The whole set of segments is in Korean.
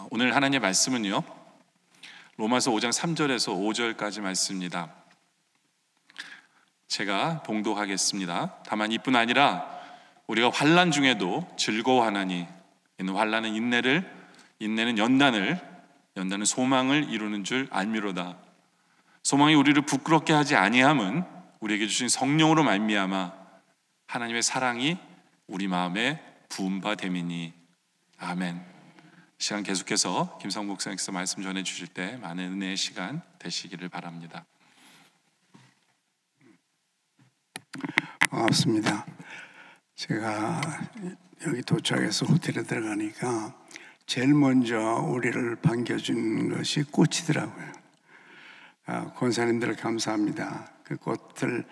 오늘 하나님의 말씀은요, 로마서 5장 3절에서 5절까지 말씀입니다. 제가 봉독하겠습니다. 다만 이뿐 아니라 우리가 환난 중에도 즐거워하나니 이는 환난은 인내를, 인내는 연단을, 연단은 소망을 이루는 줄 알미로다. 소망이 우리를 부끄럽게 하지 아니함은 우리에게 주신 성령으로 말미암아 하나님의 사랑이 우리 마음에 부은 바 됨이니. 아멘. 시간 계속해서 김상 목사님께서 말씀 전해 주실 때 많은 은혜의 시간 되시기를 바랍니다. 반갑습니다. 제가 여기 도착해서 호텔에 들어가니까 제일 먼저 우리를 반겨준 것이 꽃이더라고요. 권사님들 감사합니다. 그 꽃들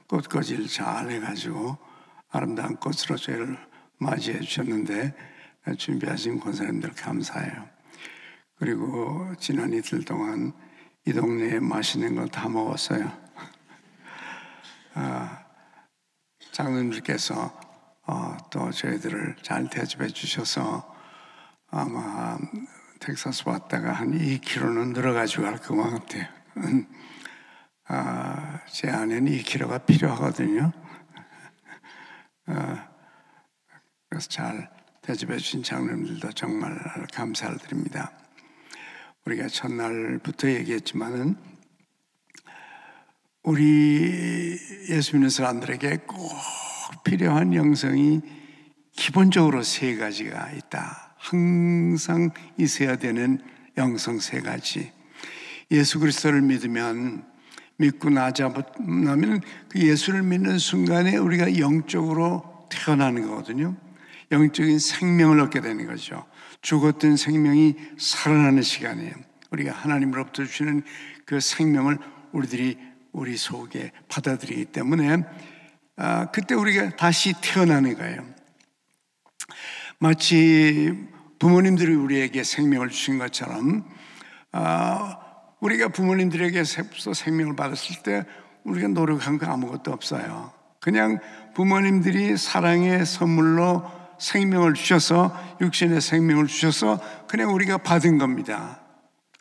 꽃꽂이를 잘 해가지고 아름다운 꽃으로 저희를 맞이해 주셨는데 준비하신 권사님들 감사해요. 그리고 지난 이틀 동안 이 동네에 맛있는 거 다 먹었어요. 장로님들께서 또 저희들을 잘 대접해 주셔서 아마 텍사스 왔다가 한 2kg는 늘어가지고 갈 것 같아요. 제 안에는 2kg가 필요하거든요. 그래서 잘 대접해 주신 장로님들도 정말 감사를 드립니다. 우리가 첫날부터 얘기했지만은 우리 예수 믿는 사람들에게 꼭 필요한 영성이 기본적으로 세 가지가 있다. 항상 있어야 되는 영성 세 가지. 예수 그리스도를 믿고 나면 그 예수를 믿는 순간에 우리가 영적으로 태어나는 거거든요. 영적인 생명을 얻게 되는 거죠. 죽었던 생명이 살아나는 시간이에요. 우리가 하나님으로부터 주시는 그 생명을 우리 속에 받아들이기 때문에 그때 우리가 다시 태어나는 거예요. 마치 부모님들이 우리에게 생명을 주신 것처럼 우리가 부모님들에게 생명을 받았을 때 우리가 노력한 거 아무것도 없어요. 그냥 부모님들이 사랑의 선물로 생명을 주셔서, 육신의 생명을 주셔서 그냥 우리가 받은 겁니다.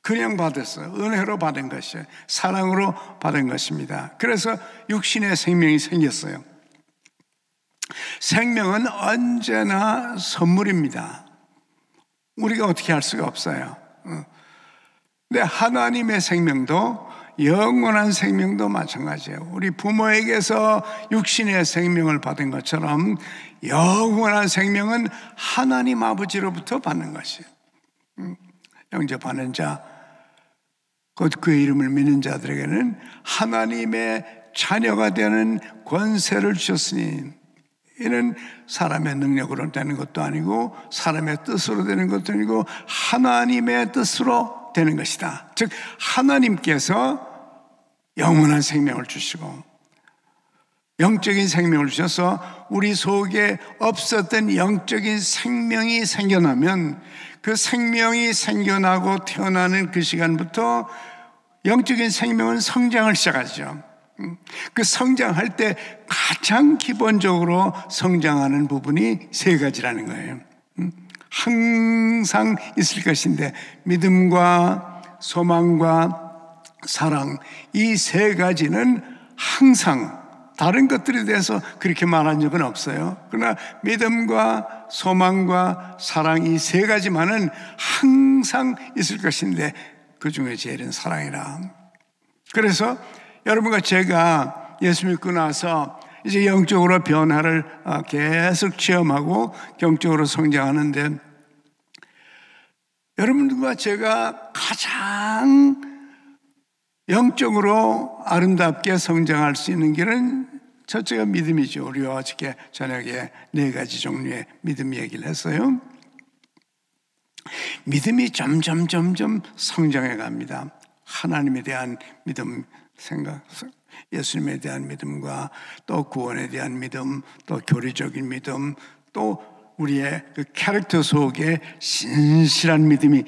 그냥 받았어요. 은혜로 받은 것이에요. 사랑으로 받은 것입니다. 그래서 육신의 생명이 생겼어요. 생명은 언제나 선물입니다. 우리가 어떻게 할 수가 없어요. 근데 하나님의 생명도, 영원한 생명도 마찬가지예요. 우리 부모에게서 육신의 생명을 받은 것처럼 영원한 생명은 하나님 아버지로부터 받는 것이에요. 영접하는 자, 곧 그의 이름을 믿는 자들에게는 하나님의 자녀가 되는 권세를 주셨으니, 이는 사람의 능력으로 되는 것도 아니고 사람의 뜻으로 되는 것도 아니고 하나님의 뜻으로 되는 것이다. 즉 하나님께서 영원한 생명을 주시고 영적인 생명을 주셔서 우리 속에 없었던 영적인 생명이 생겨나면, 그 생명이 생겨나고 태어나는 그 시간부터 영적인 생명은 성장을 시작하죠. 그 성장할 때 가장 기본적으로 성장하는 부분이 세 가지라는 거예요. 항상 있을 것인데, 믿음과 소망과 사랑, 이 세 가지는 항상, 다른 것들에 대해서 그렇게 말한 적은 없어요. 그러나 믿음과 소망과 사랑, 이 세 가지만은 항상 있을 것인데 그 중에 제일은 사랑이라. 그래서 여러분과 제가 예수 믿고 나서 이제 영적으로 변화를 계속 체험하고 영적으로 성장하는데, 여러분들과 제가 가장 영적으로 아름답게 성장할 수 있는 길은 첫째가 믿음이죠. 우리가 어저께 저녁에 4가지 종류의 믿음 얘기를 했어요. 믿음이 점점 성장해 갑니다. 하나님에 대한 믿음, 생각, 예수님에 대한 믿음과 또 구원에 대한 믿음, 또 교리적인 믿음, 또 우리의 그 캐릭터 속에 신실한 믿음이,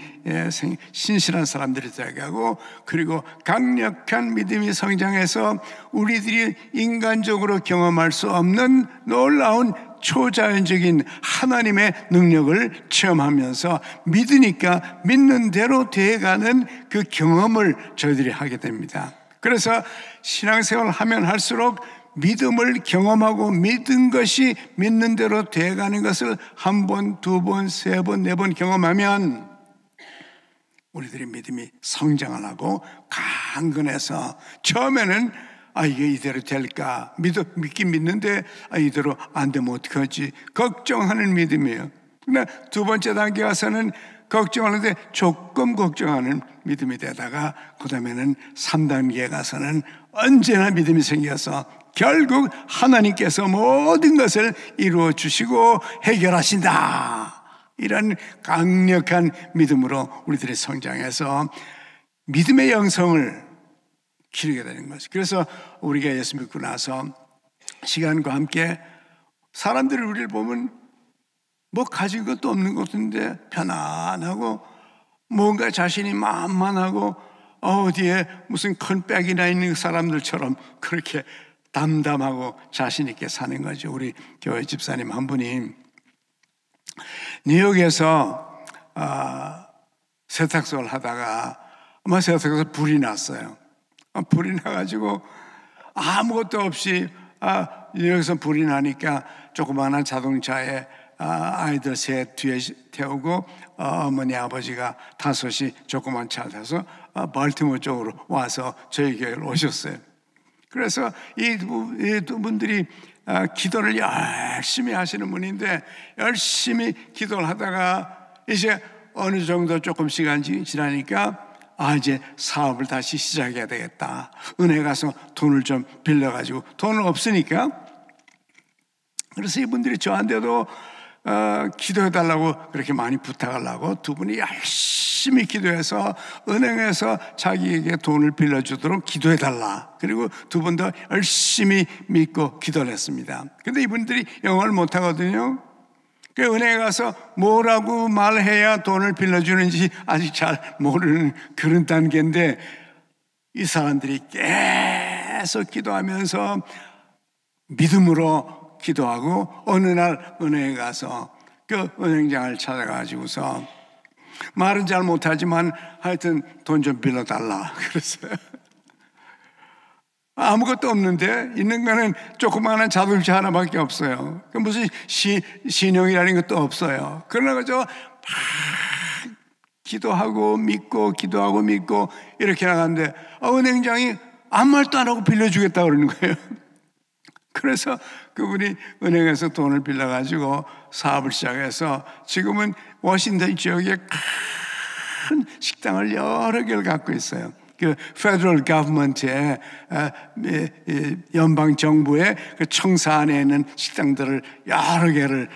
신실한 사람들이 되어가고, 그리고 강력한 믿음이 성장해서 우리들이 인간적으로 경험할 수 없는 놀라운 초자연적인 하나님의 능력을 체험하면서 믿으니까 믿는 대로 돼가는 그 경험을 저희들이 하게 됩니다. 그래서 신앙생활을 하면 할수록 믿음을 경험하고 믿은 것이 믿는 대로 돼가는 것을 한 번, 두 번, 세 번, 네 번 경험하면 우리들의 믿음이 성장을 하고 강건해서 처음에는 이게 이대로 될까? 믿긴 믿는데 이대로 안 되면 어떡하지? 걱정하는 믿음이에요. 근데 두 번째 단계 가서는 걱정하는데 조금 걱정하는 믿음이 되다가 그 다음에는 3단계에 가서는 언제나 믿음이 생겨서 결국 하나님께서 모든 것을 이루어 주시고 해결하신다. 이런 강력한 믿음으로 우리들이 성장해서 믿음의 영성을 기르게 되는 것이죠. 그래서 우리가 예수 믿고 나서 시간과 함께 사람들이 우리를 보면 뭐 가진 것도 없는 것 같은데 편안하고 뭔가 자신이 만만하고 어디에 무슨 큰 빽이나 있는 사람들처럼 그렇게 담담하고 자신 있게 사는 거죠. 우리 교회 집사님 한 분이 뉴욕에서 세탁소를 하다가 세탁소에서 불이 났어요. 불이 나가지고 아무것도 없이 뉴욕에서 불이 나니까 조그마한 자동차에 아이들 셋 뒤에 태우고 어머니 아버지가 다섯이 조그만 차 타서 발티모어 쪽으로 와서 저희 교회를 오셨어요. 그래서 이 두 분들이 기도를 열심히 하시는 분인데 열심히 기도를 하다가 이제 어느 정도 조금 시간이 지나니까 이제 사업을 다시 시작해야 되겠다. 은행 가서 돈을 좀 빌려가지고 돈은 없으니까 그래서 이분들이 저한테도 기도해달라고 그렇게 많이 부탁하려고 두 분이 열심히 기도해서 은행에서 자기에게 돈을 빌려주도록 기도해달라. 그리고 두 분 더 열심히 믿고 기도를 했습니다. 근데 이분들이 영어를 못하거든요. 그 은행에 가서 뭐라고 말해야 돈을 빌려주는지 아직 잘 모르는 그런 단계인데 이 사람들이 계속 기도하면서 믿음으로 기도하고 어느 날 은행에 가서 그 은행장을 찾아가지고서 말은 잘 못하지만 하여튼 돈 좀 빌려달라 그랬어요. 아무것도 없는데 있는 거는 조그마한 자동차 하나밖에 없어요. 무슨 신용이라는 것도 없어요. 그러나 그저 막 기도하고 믿고 기도하고 믿고 이렇게 나가는데 은행장이 아무 말도 안 하고 빌려주겠다고 그러는 거예요. 그래서 그분이 은행에서 돈을 빌려가지고 사업을 시작해서 지금은 워싱턴 지역에 큰 식당을 여러 개를 갖고 있어요. 그 Federal Government의 연방 정부의 그 청사 안에 있는 식당들을 여러 개를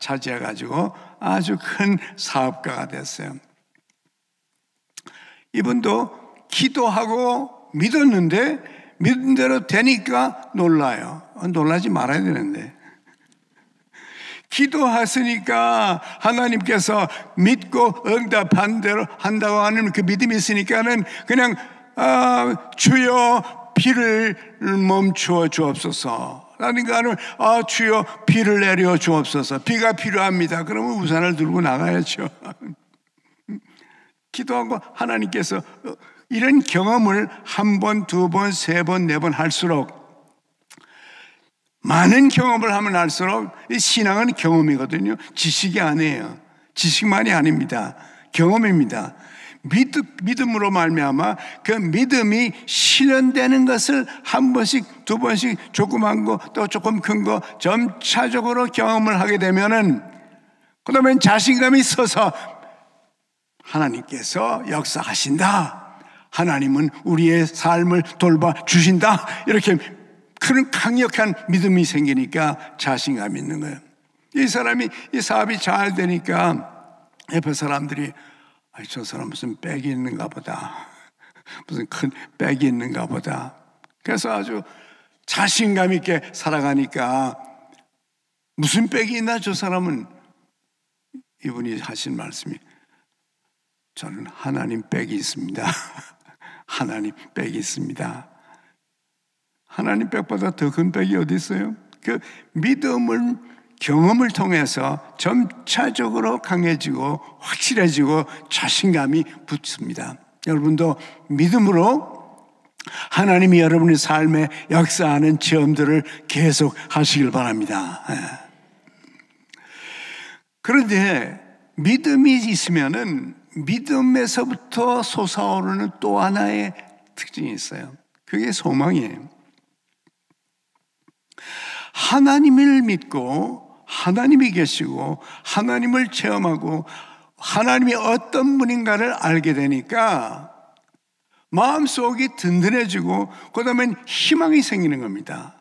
차지해 가지고 아주 큰 사업가가 됐어요. 이분도 기도하고 믿었는데 믿은 대로 되니까 놀라요. 놀라지 말아야 되는데. 기도하시니까 하나님께서 믿고 응답한 대로 한다고 하는 그 믿음이 있으니까는 그냥 주여 비를 멈추어 주옵소서. 라는가는 주여 비를 내려 주옵소서. 비가 필요합니다. 그러면 우산을 들고 나가야죠. 기도하고 하나님께서 이런 경험을 한 번, 두 번, 세 번, 네 번 할수록 많은 경험을 하면 할수록 신앙은 경험이거든요. 지식이 아니에요. 지식만이 아닙니다. 경험입니다. 믿음으로 말미암아 그 믿음이 실현되는 것을 한 번씩, 두 번씩 조그만 거 또 조금 큰 거 점차적으로 경험을 하게 되면은 그다음엔 자신감이 있어서 하나님께서 역사하신다. 하나님은 우리의 삶을 돌봐 주신다. 이렇게 그런 강력한 믿음이 생기니까 자신감이 있는 거예요. 이 사람이 이 사업이 잘 되니까 옆에 사람들이 저 사람 무슨 백이 있는가 보다. 무슨 큰 백이 있는가 보다. 그래서 아주 자신감 있게 살아가니까 무슨 백이 있나 저 사람은. 이분이 하신 말씀이 저는 하나님 백이 있습니다. 하나님 백이 있습니다. 하나님 백보다 더 큰 백이 어디 있어요? 그 믿음을 경험을 통해서 점차적으로 강해지고 확실해지고 자신감이 붙습니다. 여러분도 믿음으로 하나님이 여러분의 삶에 역사하는 체험들을 계속 하시길 바랍니다. 그런데 믿음이 있으면은 믿음에서부터 솟아오르는 또 하나의 특징이 있어요. 그게 소망이에요. 하나님을 믿고 하나님이 계시고 하나님을 체험하고 하나님이 어떤 분인가를 알게 되니까 마음속이 든든해지고 그 다음엔 희망이 생기는 겁니다.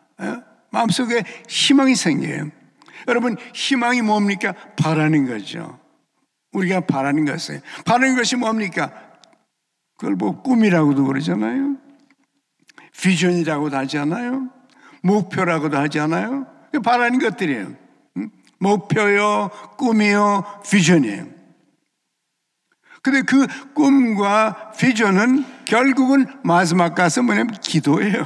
마음속에 희망이 생겨요. 여러분, 희망이 뭡니까? 바라는 거죠. 우리가 바라는 것이에요. 바라는 것이 뭡니까? 그걸 뭐 꿈이라고도 그러잖아요. 비전이라고도 하지 않아요? 목표라고도 하지 않아요? 바라는 것들이에요. 목표요, 꿈이요, 비전이에요. 근데 그 꿈과 비전은 결국은 마지막 가서 뭐냐면 기도예요.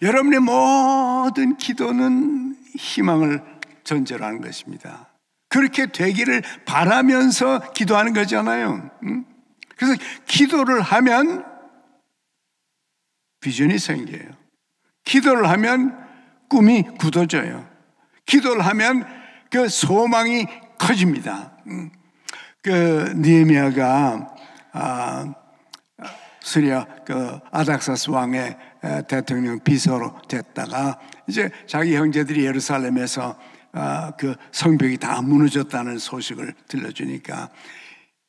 여러분의 모든 기도는 희망을 전제로 하는 것입니다. 그렇게 되기를 바라면서 기도하는 거잖아요. 그래서 기도를 하면 비전이 생겨요. 기도를 하면 꿈이 굳어져요. 기도를 하면 그 소망이 커집니다. 그 느헤미야가 시리아 그 아닥사스 왕의 대통령 비서로 됐다가 이제 자기 형제들이 예루살렘에서 그 성벽이 다 무너졌다는 소식을 들려주니까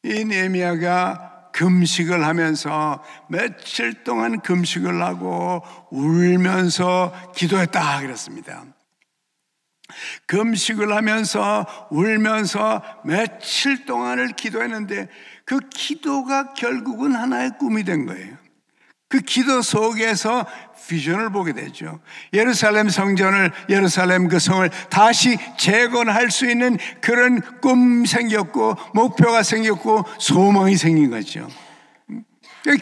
이 느헤미야가 금식을 하면서 며칠 동안 금식을 하고 울면서 기도했다 그랬습니다. 금식을 하면서 울면서 며칠 동안을 기도했는데 그 기도가 결국은 하나의 꿈이 된 거예요. 그 기도 속에서 비전을 보게 되죠. 예루살렘 성전을, 예루살렘 그 성을 다시 재건할 수 있는 그런 꿈 생겼고 목표가 생겼고 소망이 생긴 거죠.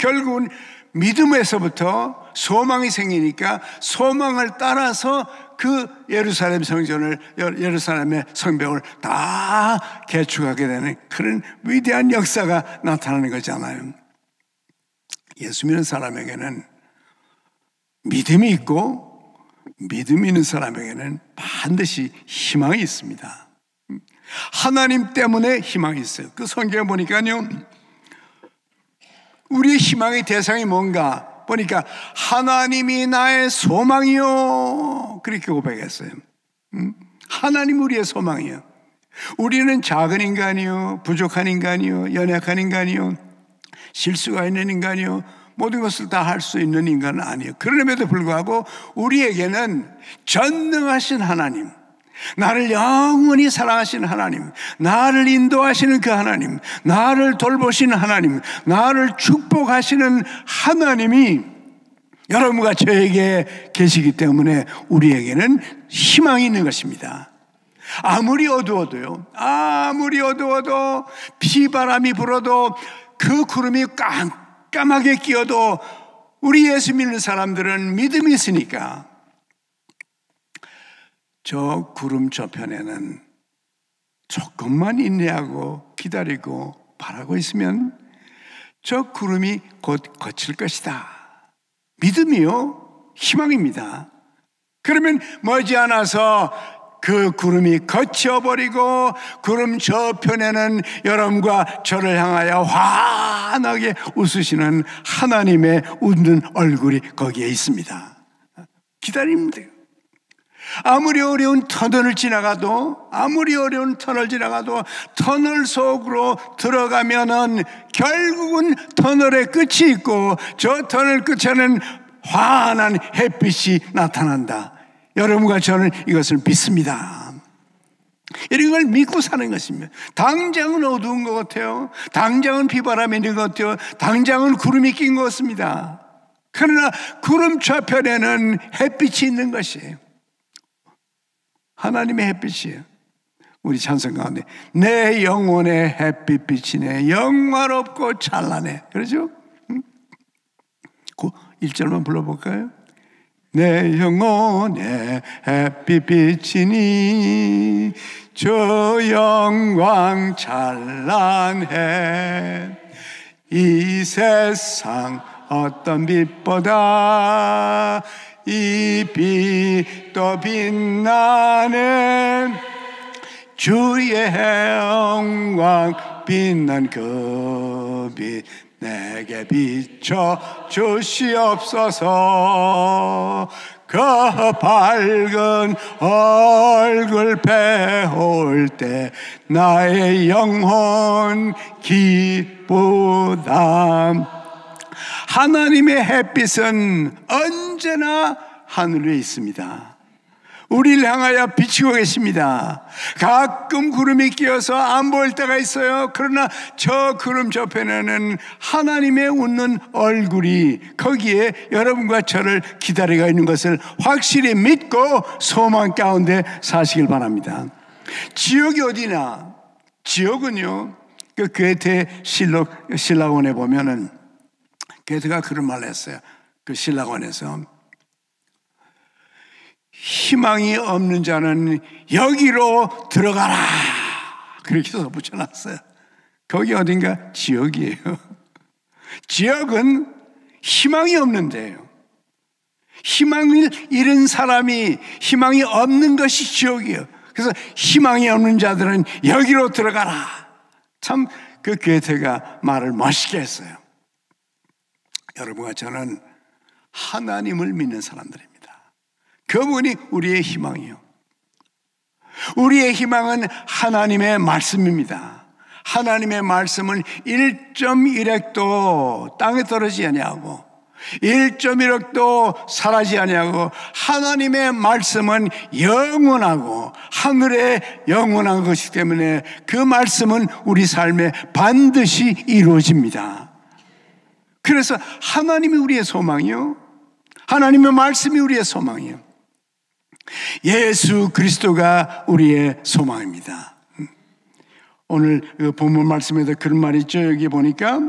결국은 믿음에서부터 소망이 생기니까 소망을 따라서 그 예루살렘 성전을, 예루살렘의 성벽을 다 개축하게 되는 그런 위대한 역사가 나타나는 거잖아요. 예수 믿는 사람에게는 믿음이 있고 믿음이 있는 사람에게는 반드시 희망이 있습니다. 하나님 때문에 희망이 있어요. 그 성경에 보니까요, 우리의 희망의 대상이 뭔가 보니까 하나님이 나의 소망이요, 그렇게 고백했어요. 하나님 우리의 소망이요. 우리는 작은 인간이요, 부족한 인간이요, 연약한 인간이요, 실수가 있는 인간이요, 모든 것을 다 할 수 있는 인간은 아니에요. 그럼에도 불구하고 우리에게는 전능하신 하나님, 나를 영원히 사랑하시는 하나님, 나를 인도하시는 그 하나님, 나를 돌보시는 하나님, 나를 축복하시는 하나님이 여러분과 저에게 계시기 때문에 우리에게는 희망이 있는 것입니다. 아무리 어두워도요, 아무리 어두워도 비바람이 불어도 그 구름이 깜깜하게 끼어도 우리 예수 믿는 사람들은 믿음이 있으니까 저 구름 저편에는 조금만 인내하고 기다리고 바라고 있으면 저 구름이 곧 거칠 것이다. 믿음이요, 희망입니다. 그러면 머지않아서 그 구름이 거쳐버리고 구름 저편에는 여러분과 저를 향하여 환하게 웃으시는 하나님의 웃는 얼굴이 거기에 있습니다. 기다리면 돼요. 아무리 어려운 터널을 지나가도, 아무리 어려운 터널 지나가도 터널 속으로 들어가면은 결국은 터널의 끝이 있고 저 터널 끝에는 환한 햇빛이 나타난다. 여러분과 저는 이것을 믿습니다. 이런 걸 믿고 사는 것입니다. 당장은 어두운 것 같아요. 당장은 비바람이 있는 것 같아요. 당장은 구름이 낀 것 같습니다. 그러나 구름 저편에는 햇빛이 있는 것이에요. 하나님의 햇빛이에요. 우리 찬송 가운데 내 영혼의 햇빛 비치네, 영화롭고 찬란해. 그러죠? 그 1절만 불러볼까요? 내 영혼의 햇빛 비치니 저 영광 찬란해. 이 세상 어떤 빛보다 이 빛도 빛나는 주의 영광 빛난 그 빛 내게 비춰 주시옵소서. 그 밝은 얼굴 배울 때 나의 영혼 기쁘다. 하나님의 햇빛은 언제나 하늘 위에 있습니다. 우리를 향하여 비치고 계십니다. 가끔 구름이 끼어서 안 보일 때가 있어요. 그러나 저 구름 저편에는 하나님의 웃는 얼굴이 거기에 여러분과 저를 기다리고 있는 것을 확실히 믿고 소망 가운데 사시길 바랍니다. 지옥이 어디나? 지옥은요, 그 괴테 신라원에 보면은 괴테가 그런 말을 했어요. 그 신라원에서 희망이 없는 자는 여기로 들어가라, 그렇게 써 붙여놨어요. 거기 어딘가 지옥이에요. 지옥은 희망이 없는 데예요. 희망을 잃은 사람이, 희망이 없는 것이 지옥이에요. 그래서 희망이 없는 자들은 여기로 들어가라. 참 그 괴테가 말을 멋있게 했어요. 여러분과 저는 하나님을 믿는 사람들입니다. 그분이 우리의 희망이요. 우리의 희망은 하나님의 말씀입니다. 하나님의 말씀은 1.1핵도 땅에 떨어지지 아니하고 1.1핵도 사라지지 아니하고 하나님의 말씀은 영원하고 하늘에 영원한 것이기 때문에 그 말씀은 우리 삶에 반드시 이루어집니다. 그래서 하나님이 우리의 소망이요, 하나님의 말씀이 우리의 소망이요, 예수 그리스도가 우리의 소망입니다. 오늘 본문 말씀에도 그런 말이 있죠. 여기 보니까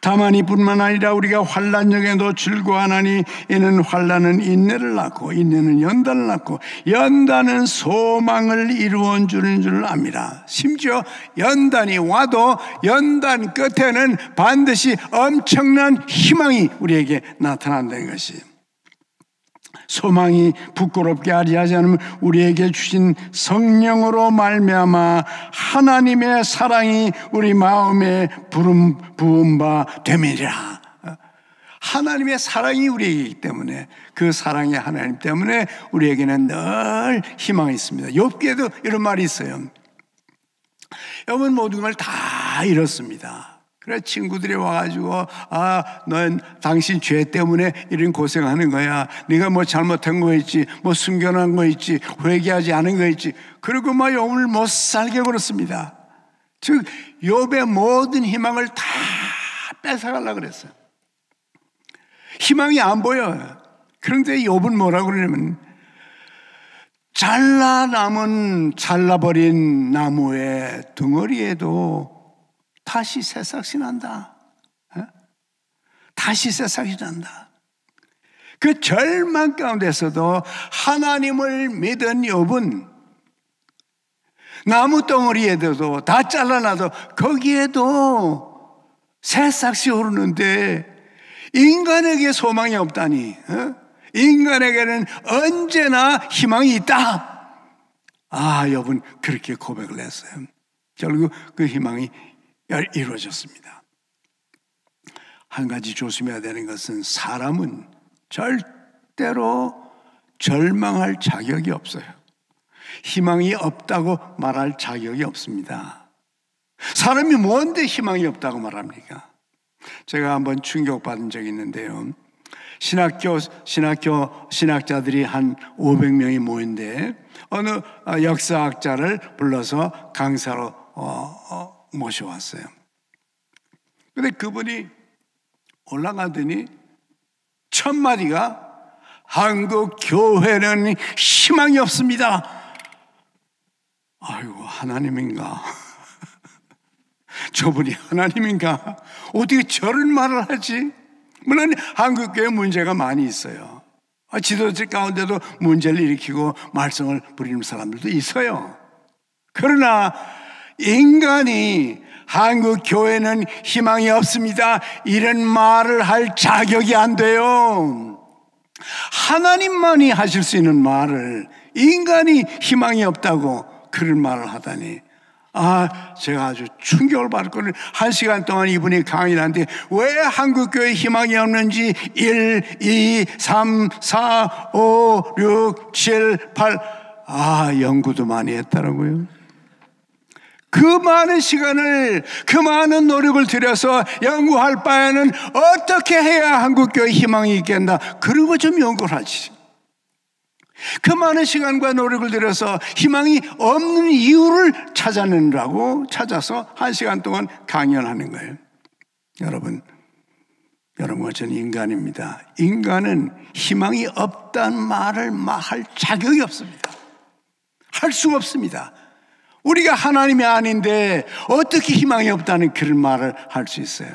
다만 이뿐만 아니라 우리가 환난 중에도 즐거워하나니 이는 환난은 인내를 낳고 인내는 연단을 낳고 연단은 소망을 이루어 주는 줄 압니다. 심지어 연단이 와도 연단 끝에는 반드시 엄청난 희망이 우리에게 나타난다는 것이, 소망이 부끄럽게 하지 않으면 우리에게 주신 성령으로 말미암아 하나님의 사랑이 우리 마음에 부은 바 됨이라. 하나님의 사랑이 우리에게 있기 때문에, 그 사랑의 하나님 때문에 우리에게는 늘 희망이 있습니다. 욥기에도 이런 말이 있어요. 욥은 모든 걸 다 잃었습니다. 그래 친구들이 와가지고 넌 당신 죄 때문에 이런 고생하는 거야. 네가 뭐 잘못한 거 있지, 뭐 숨겨놓은 거 있지, 회개하지 않은 거 있지. 그리고 막 욥을 못 살게 굴었습니다. 즉 욥의 모든 희망을 다 뺏어가려고 그랬어요. 희망이 안 보여요. 그런데 욥은 뭐라고 그러냐면, 잘라버린 나무의 덩어리에도 다시 새싹이 난다. 다시 새싹이 난다. 그 절망 가운데서도 하나님을 믿은 욥은 나무 덩어리에도 다 잘라놔도 거기에도 새싹이 오르는데 인간에게 소망이 없다니. 인간에게는 언제나 희망이 있다. 욥은 그렇게 고백을 했어요. 결국 그 희망이 이루어졌습니다. 한 가지 조심해야 되는 것은, 사람은 절대로 절망할 자격이 없어요. 희망이 없다고 말할 자격이 없습니다. 사람이 뭔데 희망이 없다고 말합니까? 제가 한번 충격받은 적이 있는데요. 신학자들이 한 500명이 모인데 어느 역사학자를 불러서 강사로 모셔왔어요. 근데 그분이 올라가더니 첫 마디가, 한국 교회는 희망이 없습니다. 아이고, 하나님인가? 저분이 하나님인가? 어떻게 저런 말을 하지? 물론 한국 교회 문제가 많이 있어요. 지도자 가운데도 문제를 일으키고 말썽을 부리는 사람들도 있어요. 그러나 인간이 한국 교회는 희망이 없습니다, 이런 말을 할 자격이 안 돼요. 하나님만이 하실 수 있는 말을 인간이 희망이 없다고 그런 말을 하다니, 제가 아주 충격을 받았거든요. 1시간 동안 이분이 강의를 하는데 왜 한국교회에 희망이 없는지 1, 2, 3, 4, 5, 6, 7, 8 연구도 많이 했더라고요. 그 많은 시간을, 그 많은 노력을 들여서 연구할 바에는 어떻게 해야 한국교회에 희망이 있겠나, 그리고 좀 연구를 하지. 그 많은 시간과 노력을 들여서 희망이 없는 이유를 찾아서 1시간 동안 강연을 하는 거예요. 여러분과 저는 인간입니다. 인간은 희망이 없다는 말을 할 자격이 없습니다. 할 수가 없습니다. 우리가 하나님이 아닌데 어떻게 희망이 없다는 그런 말을 할 수 있어요?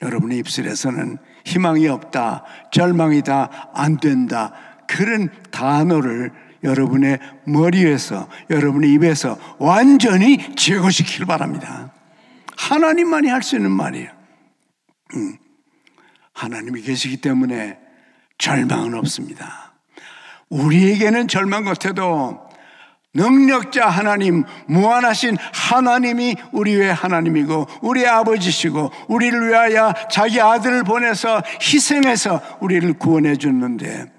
여러분의 입술에서는 희망이 없다, 절망이다, 안 된다, 그런 단어를 여러분의 머리에서, 여러분의 입에서 완전히 제거시키길 바랍니다. 하나님만이 할 수 있는 말이에요. 하나님이 계시기 때문에 절망은 없습니다. 우리에게는 절망 같아도 능력자 하나님, 무한하신 하나님이 우리의 하나님이고 우리의 아버지시고 우리를 위하여 자기 아들을 보내서 희생해서 우리를 구원해 줬는데,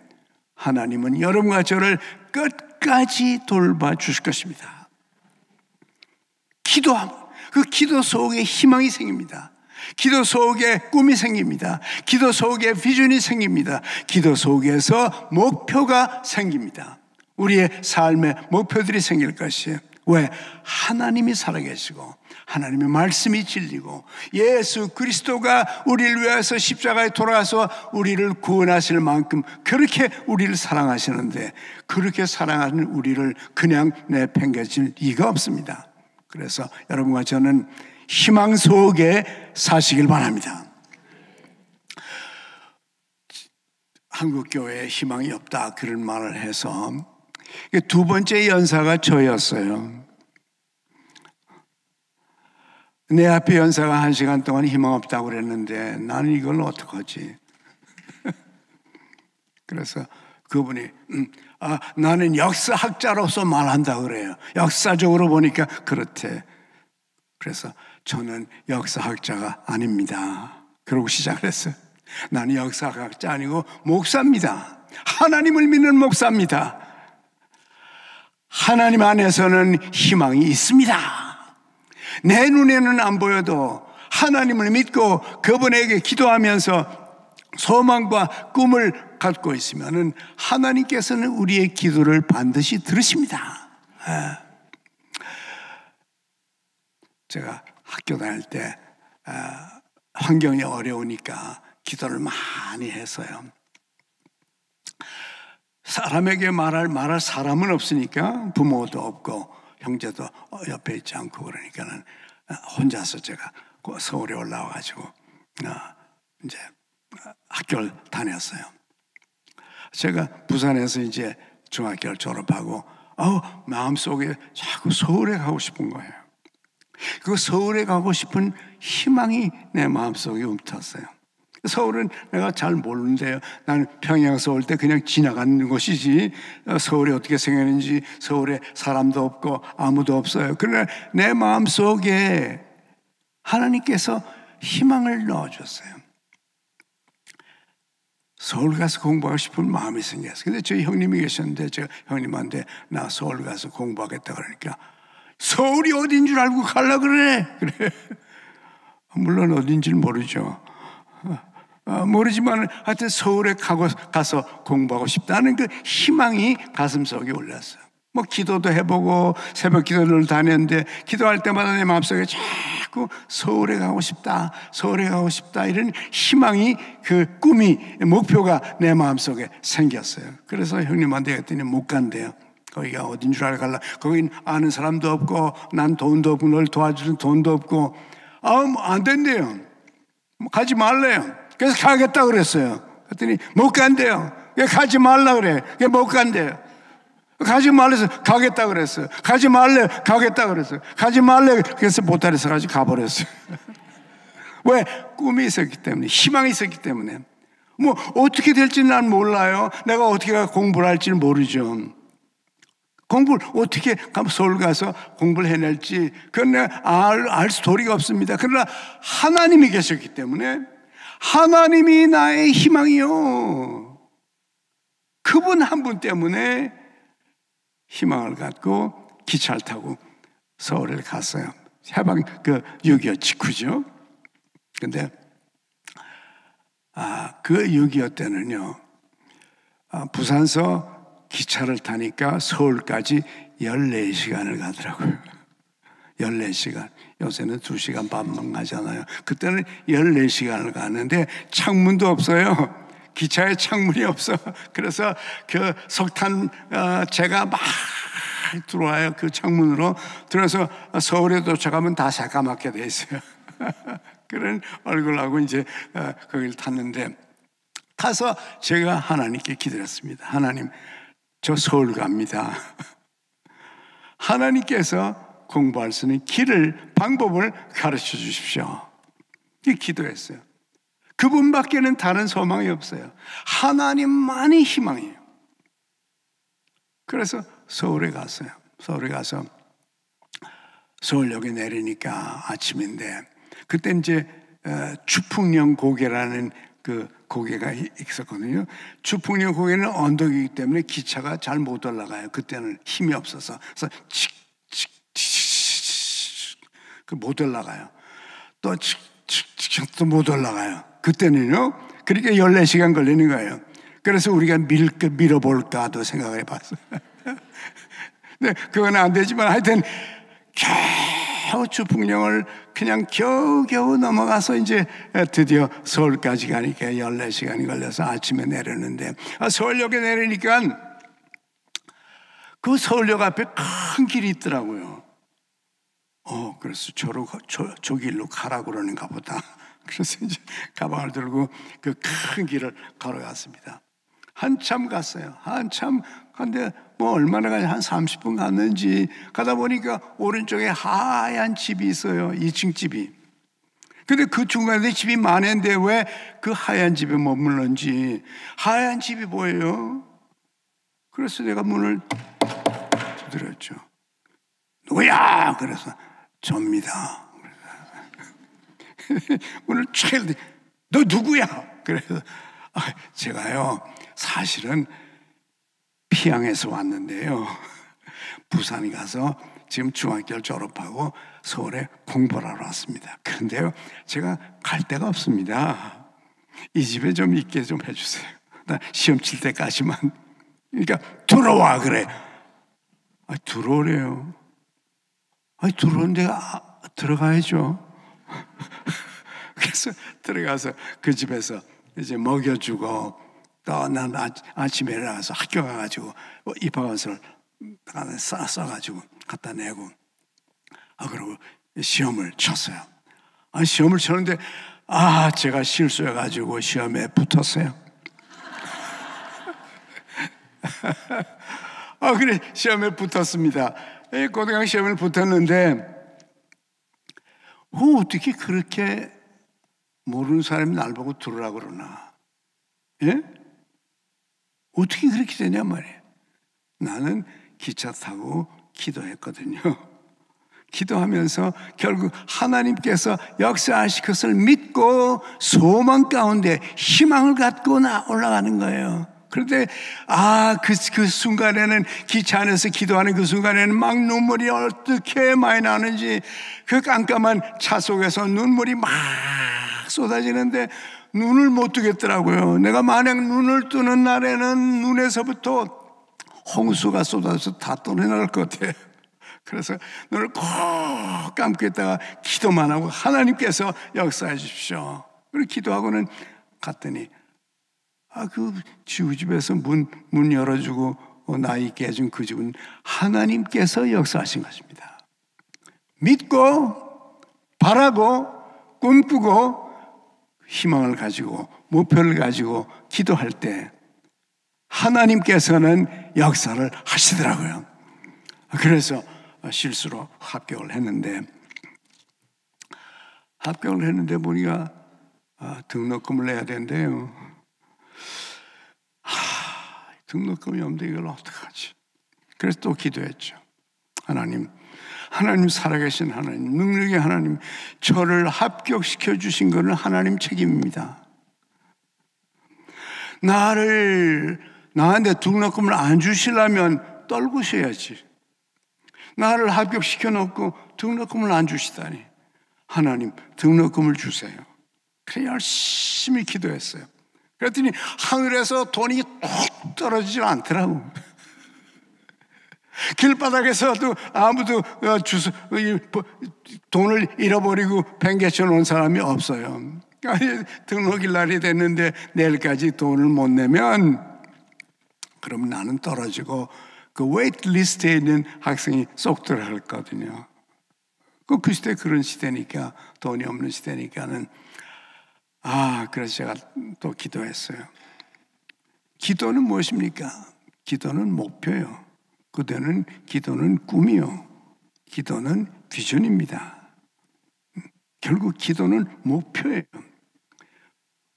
하나님은 여러분과 저를 끝까지 돌봐주실 것입니다. 기도하면 그 기도 속에 희망이 생깁니다. 기도 속에 꿈이 생깁니다. 기도 속에 비전이 생깁니다. 기도 속에서 목표가 생깁니다. 우리의 삶의 목표들이 생길 것이에요. 왜? 하나님이 살아계시고 하나님의 말씀이 진리고 예수 그리스도가 우리를 위해서 십자가에 돌아가서 우리를 구원하실 만큼 그렇게 우리를 사랑하시는데, 그렇게 사랑하는 우리를 그냥 내팽개칠 리가 없습니다. 그래서 여러분과 저는 희망 속에 사시길 바랍니다. 한국교회에 희망이 없다 그런 말을 해서 두 번째 연사가 저였어요. 내 앞에 연사가 1시간 동안 희망 없다고 그랬는데 나는 이걸 어떡하지? 그래서 그분이 나는 역사학자로서 말한다 그래요. 역사적으로 보니까 그렇대. 그래서 저는 역사학자가 아닙니다. 그러고 시작을 했어요. 나는 역사학자 아니고 목사입니다. 하나님을 믿는 목사입니다. 하나님 안에서는 희망이 있습니다. 내 눈에는 안 보여도 하나님을 믿고 그분에게 기도하면서 소망과 꿈을 갖고 있으면 하나님께서는 우리의 기도를 반드시 들으십니다. 제가 학교 다닐 때 환경이 어려우니까 기도를 많이 했어요. 사람에게 말할 사람은 없으니까, 부모도 없고 형제도 옆에 있지 않고, 그러니까는 혼자서 제가 서울에 올라와가지고 이제 학교를 다녔어요. 제가 부산에서 이제 중학교를 졸업하고 마음속에 자꾸 서울에 가고 싶은 거예요. 그 서울에 가고 싶은 희망이 내 마음속에 움트었어요. 서울은 내가 잘 모르는데요. 나는 평양에서 올 때 그냥 지나가는 곳이지 서울이 어떻게 생겼는지, 서울에 사람도 없고 아무도 없어요. 그러나 내 마음속에 하나님께서 희망을 넣어줬어요. 서울 가서 공부하고 싶은 마음이 생겼어요. 근데 저희 형님이 계셨는데 제가 형님한테 나 서울 가서 공부하겠다 그러니까 서울이 어딘 줄 알고 가려고 그래. 물론 어딘지는 모르죠. 모르지만 하여튼 서울에 가서 공부하고 싶다는 그 희망이 가슴속에 올랐어요. 기도도 해보고 새벽 기도를 다녔는데 기도할 때마다 내 마음속에 자꾸 서울에 가고 싶다, 서울에 가고 싶다, 이런 희망이, 그 꿈이, 목표가 내 마음속에 생겼어요. 그래서 형님한테 했더니 못 간대요. 거기가 어딘 줄 알고 갈라. 거긴 아는 사람도 없고 난 돈도 없고 널 도와주는 돈도 없고 안 된대요. 가지 말래요. 그래서 가겠다 그랬어요. 그랬더니 못 간대요. 왜 가지 말라 그래? 왜 못 간대요? 가지 말래서 가겠다 그랬어요. 가지 말래 가겠다 그랬어요. 가지 말래 그래서 보따리에서 가지고 가버렸어요. 왜? 꿈이 있었기 때문에, 희망이 있었기 때문에. 뭐 어떻게 될지는 난 몰라요. 내가 어떻게 공부를 할지는 모르죠. 공부를 어떻게 서울 가서 공부를 해낼지 그건 내가 알 스토리가 없습니다. 그러나 하나님이 계셨기 때문에 하나님이 나의 희망이요. 그분 한 분 때문에 희망을 갖고 기차를 타고 서울에 갔어요. 해방 6.25 직후죠. 근데 그 6.25 때는요, 부산서 기차를 타니까 서울까지 14시간을 가더라고요. 14시간. 요새는 2시간 반만 가잖아요. 그때는 14시간을 가는데 창문도 없어요. 기차에 창문이 없어. 그래서 그 석탄 재가 막 들어와요. 그 창문으로. 들어서 서울에 도착하면 다 새까맣게 돼 있어요. 그런 얼굴하고 이제 거기를 탔는데, 타서 제가 하나님께 기도했습니다. 하나님, 저 서울 갑니다. 하나님께서 공부할 수 있는 방법을 가르쳐 주십시오. 이 기도했어요. 그분밖에는 다른 소망이 없어요. 하나님만이 희망이에요. 그래서 서울에 갔어요. 서울에 가서 서울역에 내리니까 아침인데, 그때 이제 주풍령 고개라는 그 고개가 있었거든요. 주풍령 고개는 언덕이기 때문에 기차가 잘 못 올라가요. 그때는 힘이 없어서. 그래서 못 올라가요. 또 또 못 올라가요. 그때는요. 그러니까 14시간 걸리는 거예요. 그래서 우리가 밀어볼까도 생각을 해봤어요. 네, 그건 안 되지만 하여튼 겨우 주풍령을 그냥 겨우겨우 넘어가서 이제 드디어 서울까지 가니까 14시간이 걸려서 아침에 내렸는데, 서울역에 내리니까 그 서울역 앞에 큰 길이 있더라고요. 그래서 저 길로 가라 그러는가 보다. 그래서 이제 가방을 들고 그 큰 길을 걸어갔습니다. 한참 갔어요. 한참 근데 뭐 얼마나 가지, 한 30분 갔는지 가다 보니까 오른쪽에 하얀 집이 있어요. 2층 집이. 근데 그 중간에 집이 많은데 왜 그 하얀 집에 머물렀는지, 하얀 집이 보여요. 그래서 내가 문을 두드렸죠. 누구야? 그래서 접니다. 문을 촥 열더니 너 누구야? 그래서 제가요 사실은 피양에서 왔는데요, 부산에 가서 지금 중학교를 졸업하고 서울에 공부를 하러 왔습니다. 그런데요 제가 갈 데가 없습니다. 이 집에 좀 있게 좀 해주세요. 나 시험 칠 때까지만. 그러니까 들어와 그래. 들어오래요. 들어오는데 들어가야죠. 그래서 들어가서 그 집에서 이제 먹여주고, 또 난 아침에 일어나서 학교 가가지고 입학원서를 써가지고 갖다 내고, 그리고 시험을 쳤어요. 시험을 쳤는데 제가 실수해가지고 시험에 붙었어요. 그래 시험에 붙었습니다. 고등학교 시험에 붙었는데 어떻게 그렇게 모르는 사람이 날 보고 들으라고 그러나? 예? 어떻게 그렇게 되냐 말이에요. 나는 기차 타고 기도했거든요. 기도하면서 결국 하나님께서 역사하실 것을 믿고 소망 가운데 희망을 갖고 올라가는 거예요. 그런데 그 순간에는, 기차 안에서 기도하는 그 순간에는 막 눈물이 어떻게 많이 나는지, 그 깜깜한 차 속에서 눈물이 막 쏟아지는데 눈을 못 뜨겠더라고요. 내가 만약 눈을 뜨는 날에는 눈에서부터 홍수가 쏟아져서 다 떨어질 것 같아. 그래서 눈을 꼭 감고 있다가 기도만 하고 하나님께서 역사해 주십시오. 그리고 기도하고는 갔더니 그 지우집에서 문 열어주고 나 있게 해준 그 집은 하나님께서 역사하신 것입니다. 믿고 바라고 꿈꾸고 희망을 가지고 목표를 가지고 기도할 때 하나님께서는 역사를 하시더라고요. 그래서 실수로 합격을 했는데 보니까 등록금을 내야 된대요. 등록금이 없는데 이걸 어떡하지? 그래서 또 기도했죠. 하나님 살아계신 하나님, 능력의 하나님, 저를 합격시켜 주신 것은 하나님 책임입니다. 나한테 등록금을 안 주시려면 떨구셔야지. 나를 합격시켜 놓고 등록금을 안 주시다니. 하나님, 등록금을 주세요. 그래 열심히 기도했어요. 그랬더니 하늘에서 돈이 뚝 떨어지지 않더라고. 길바닥에서도 아무도 돈을 잃어버리고 뱅개쳐 놓은 사람이 없어요. 등록일 날이 됐는데 내일까지 돈을 못 내면 그럼 나는 떨어지고 그 웨이트리스트에 있는 학생이 쏙 들어갔거든요. 그 시대 그런 시대니까, 돈이 없는 시대니까는 그래서 제가 또 기도했어요. 기도는 무엇입니까? 기도는 목표요. 그때는 기도는 꿈이요. 기도는 비전입니다. 결국 기도는 목표예요.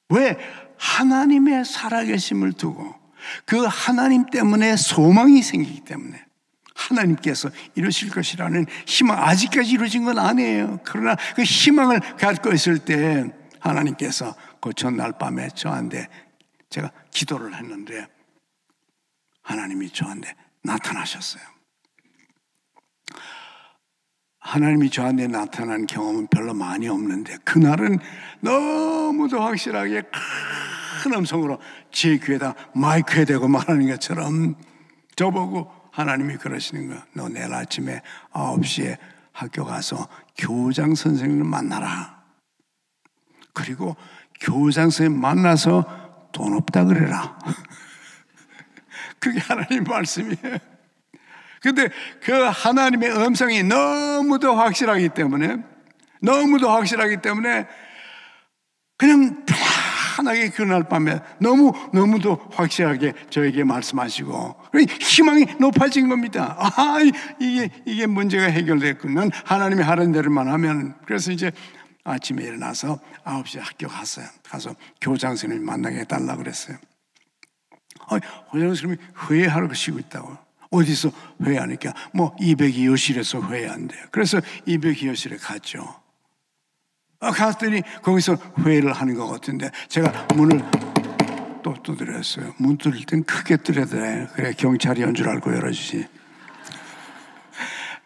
왜? 하나님의 살아계심을 두고 그 하나님 때문에 소망이 생기기 때문에 하나님께서 이루실 것이라는 희망, 아직까지 이루어진 건 아니에요. 그러나 그 희망을 갖고 있을 때 하나님께서 그 전날 밤에 저한테 제가 기도를 했는데 하나님이 저한테 나타나셨어요. 하나님이 저한테 나타난 경험은 별로 많이 없는데 그날은 너무도 확실하게 큰 음성으로 제 귀에다 마이크에 대고 말하는 것처럼 저보고 하나님이 그러시는 거야. 너 내일 아침에 9시에 학교 가서 교장 선생님을 만나라. 그리고 교장 선생님 만나서 돈 없다 그래라. 그게 하나님 말씀이에요. 근데 그 하나님의 음성이 너무도 확실하기 때문에 그냥 편하게 그날 밤에 너무도 확실하게 저에게 말씀하시고 희망이 높아진 겁니다. 이게 문제가 해결됐군. 난 하나님이 하는 대로만 하면. 그래서 이제 아침에 일어나서 9시에 학교 갔어요. 가서 교장 선생님 만나게 해달라고 그랬어요. 교장 선생님이 회의하러 가시고 있다고. 어디서 회의하니까 202호실에서 회의한대요. 그래서 202호실에 갔죠. 갔더니 거기서 회의를 하는 것 같은데 제가 문을 또 두드렸어요. 문 뚫을 땐 크게 뚫어야 돼. 그래 경찰이 온 줄 알고 열어주지.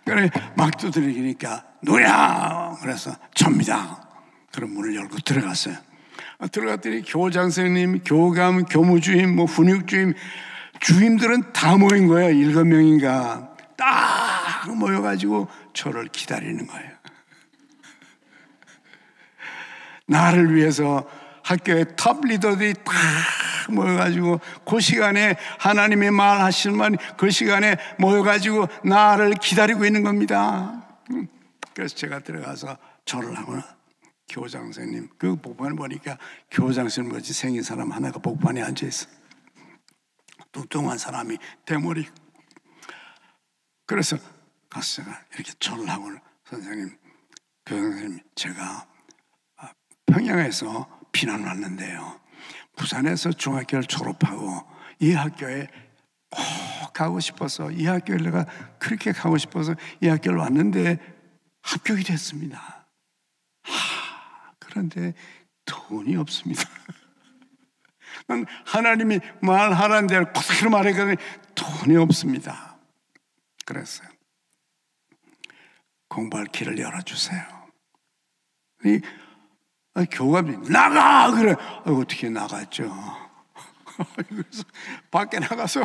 그래 막 두드리니까 누구야? 그래서 접니다. 그럼 문을 열고 들어갔어요. 들어갔더니 교장 선생님, 교감, 교무주임, 훈육주임, 주임들은 다 모인 거예요. 7명인가 딱 모여가지고 저를 기다리는 거예요. 나를 위해서 학교의 탑 리더들이 딱 모여가지고 그 시간에 하나님의 말 하시는 말 그 시간에 모여가지고 나를 기다리고 있는 겁니다. 그래서 제가 들어가서 절을 하거나 교장 선생님 그 복판을 보니까 교장 선생님 같이 생긴 사람 하나가 복판에 앉아있어. 뚱뚱한 사람이 대머리. 그래서 가서 제가 이렇게 절을 하고 선생님, 교장 선생님 제가 평양에서 피난 왔는데요. 부산에서 중학교를 졸업하고 이 학교에 꼭 가고 싶어서 이 학교를 내가 그렇게 가고 싶어서 이 학교를 왔는데 합격이 됐습니다. 그런데 돈이 없습니다. 난 하나님이 말하라는 대로 그대로 말했거든요. 돈이 없습니다. 그랬어요. 공부할 길을 열어주세요. 이 교감이 나가! 그래. 어떻게 나갔죠? 그래서 밖에 나가서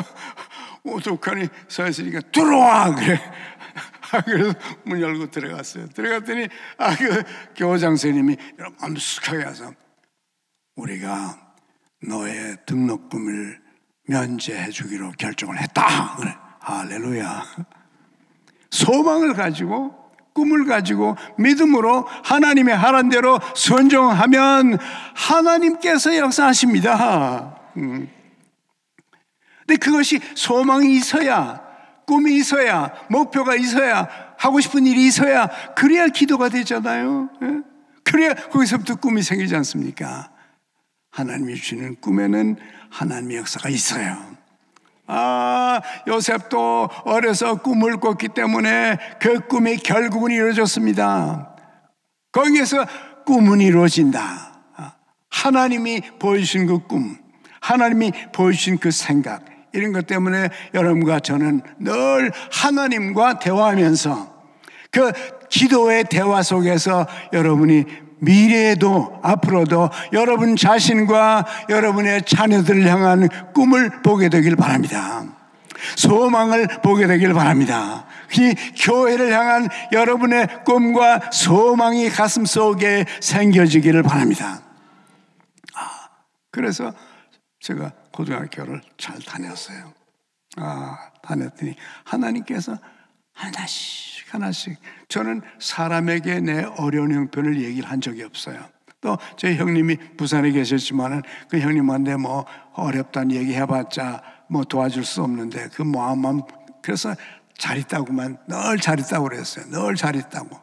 오죽하니 서 있으니까 들어와! 그래. 그래서 문 열고 들어갔어요. 들어갔더니 그 교장 선생님이 엄숙하게 와서 우리가 너의 등록금을 면제해 주기로 결정을 했다. 그래. 할렐루야. 소망을 가지고 꿈을 가지고 믿음으로 하나님의 하라는 대로 순종하면 하나님께서 역사하십니다. 근데 그것이 소망이 있어야, 꿈이 있어야, 목표가 있어야, 하고 싶은 일이 있어야, 그래야 기도가 되잖아요. 그래야 거기서부터 꿈이 생기지 않습니까? 하나님이 주시는 꿈에는 하나님의 역사가 있어요. 요셉도 어려서 꿈을 꿨기 때문에 그 꿈이 결국은 이루어졌습니다. 거기에서 꿈은 이루어진다. 하나님이 보여주신 그 꿈, 하나님이 보여주신 그 생각, 이런 것 때문에 여러분과 저는 늘 하나님과 대화하면서 그 기도의 대화 속에서 여러분이 미래에도 앞으로도 여러분 자신과 여러분의 자녀들을 향한 꿈을 보게 되길 바랍니다. 소망을 보게 되길 바랍니다. 이 교회를 향한 여러분의 꿈과 소망이 가슴 속에 생겨지기를 바랍니다. 그래서 제가 고등학교를 잘 다녔어요. 다녔더니 하나님께서 하나씩 저는 사람에게 내 어려운 형편을 얘기를 한 적이 없어요. 또 제 형님이 부산에 계셨지만은 그 형님한테 뭐 어렵다는 얘기 해봤자 뭐 도와줄 수 없는데 그 마음만, 그래서 잘 있다고만, 늘 잘 있다고 그랬어요. 늘 잘 있다고.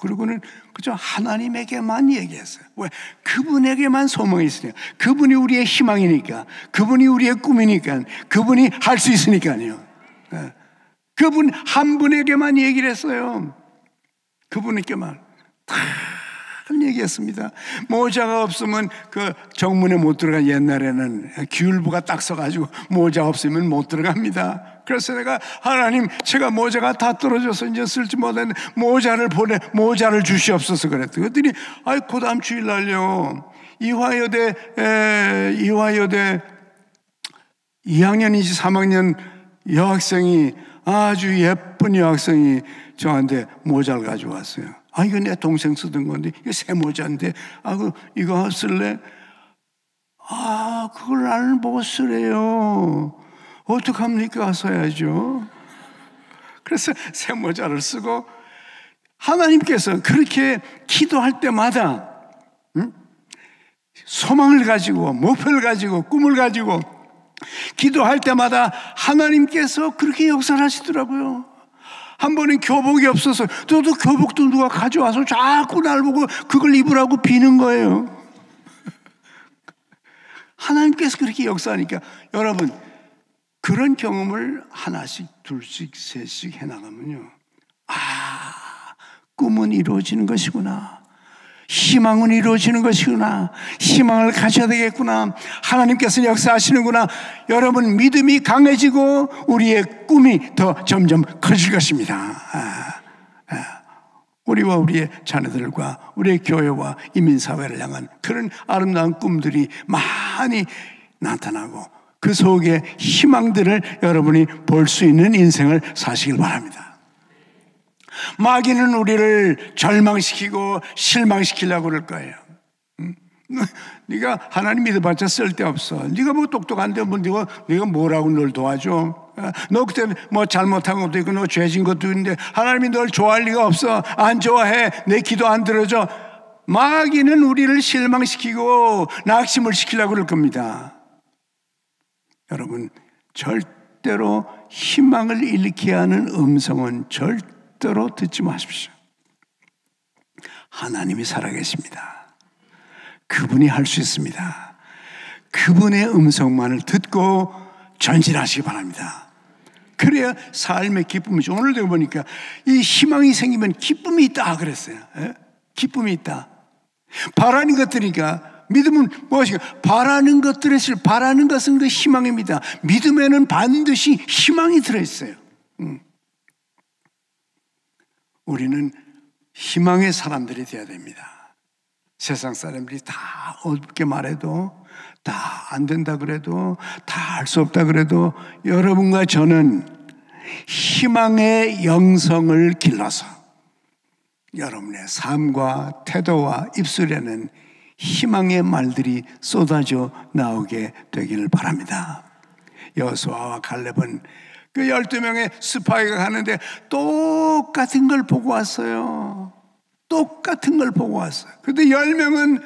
그리고는 그저 하나님에게만 얘기했어요. 왜? 그분에게만 소망이 있으니까, 그분이 우리의 희망이니까, 그분이 우리의 꿈이니까, 그분이 할 수 있으니까요. 그분 한 분에게만 얘기를 했어요. 그분에게만 다 얘기했습니다. 모자가 없으면 그 정문에 못 들어가. 옛날에는 기울부가 딱 서가지고 모자 없으면 못 들어갑니다. 그래서 내가 하나님, 제가 모자가 다 떨어져서 이제 쓸지 못했는데 모자를 주시옵소서 그랬더니 그랬더니 그 다음 주일날요, 이화여대 2학년인지 3학년 여학생이, 아주 예쁜 여학생이 저한테 모자를 가져왔어요. 이거 내 동생 쓰던 건데, 이거 새 모자인데, 이거 쓸래? 그걸 나는 못 쓰래요. 어떡합니까? 써야죠. 그래서 새 모자를 쓰고, 하나님께서 그렇게 기도할 때마다 소망을 가지고, 목표를 가지고, 꿈을 가지고 기도할 때마다 하나님께서 그렇게 역사를 하시더라고요. 한 번은 교복이 없어서 저도 교복도 누가 가져와서 자꾸 날 보고 그걸 입으라고 비는 거예요. 하나님께서 그렇게 역사하니까 여러분, 그런 경험을 하나씩 둘씩 셋씩 해나가면요, 꿈은 이루어지는 것이구나, 희망은 이루어지는 것이구나, 희망을 가져야 되겠구나, 하나님께서 역사하시는구나. 여러분, 믿음이 강해지고 우리의 꿈이 더 점점 커질 것입니다. 우리와 우리의 자녀들과 우리의 교회와 이민사회를 향한 그런 아름다운 꿈들이 많이 나타나고 그 속에 희망들을 여러분이 볼 수 있는 인생을 사시길 바랍니다. 마귀는 우리를 절망시키고 실망시키려고 그럴 거예요. 네가 하나님 믿어봤자 쓸데없어. 네가 뭐 똑똑한데 뭐 네가 뭐라고 널 도와줘? 너 그때 뭐 잘못한 것도 있고 너 죄진 것도 있는데 하나님이 널 좋아할 리가 없어. 안 좋아해. 내 기도 안 들어줘. 마귀는 우리를 실망시키고 낙심을 시키려고 그럴 겁니다. 여러분, 절대로 희망을 잃게 하는 음성은 절대로 듣지 마십시오. 하나님이 살아계십니다. 그분이 할 수 있습니다. 그분의 음성만을 듣고 전진하시기 바랍니다. 그래야 삶의 기쁨이죠. 오늘도 보니까 이 희망이 생기면 기쁨이 있다 그랬어요. 기쁨이 있다. 바라는 것들이니까, 믿음은 무엇인가? 바라는 것은 그 희망입니다. 믿음에는 반드시 희망이 들어있어요. 우리는 희망의 사람들이 되어야 됩니다. 세상 사람들이 다 어둡게 말해도, 다 안 된다 그래도, 다 할 수 없다 그래도 여러분과 저는 희망의 영성을 길러서 여러분의 삶과 태도와 입술에는 희망의 말들이 쏟아져 나오게 되기를 바랍니다. 여호수아와 갈렙은 그 12명의 스파이가 가는데 똑같은 걸 보고 왔어요. 똑같은 걸 보고 왔어요. 근데 10명은